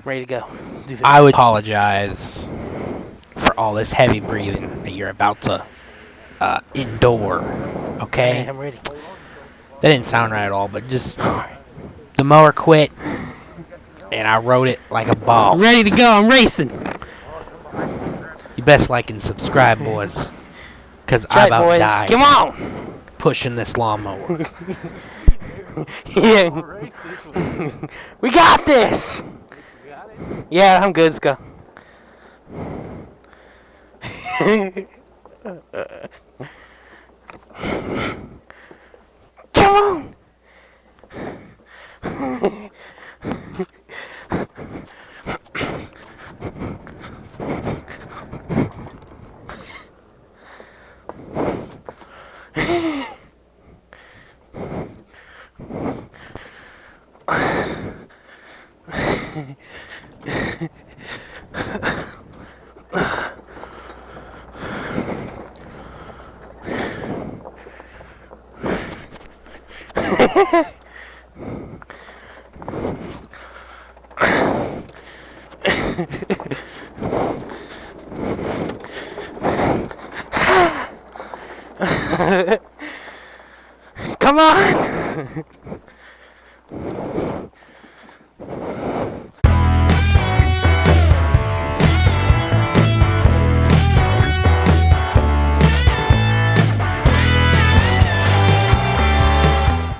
ready to go. Do this. I would apologize for all this heavy breathing that you're about to endure. Okay? Alright, I'm ready. That didn't sound right at all, but just the mower quit, and I rode it like a ball. I'm ready to go. I'm racing. You best like and subscribe, boys, because That's I right, about boys. died Come on. pushing this lawnmower. Yeah. We got this. Yeah, I'm good. Let's go. Come on. Come on.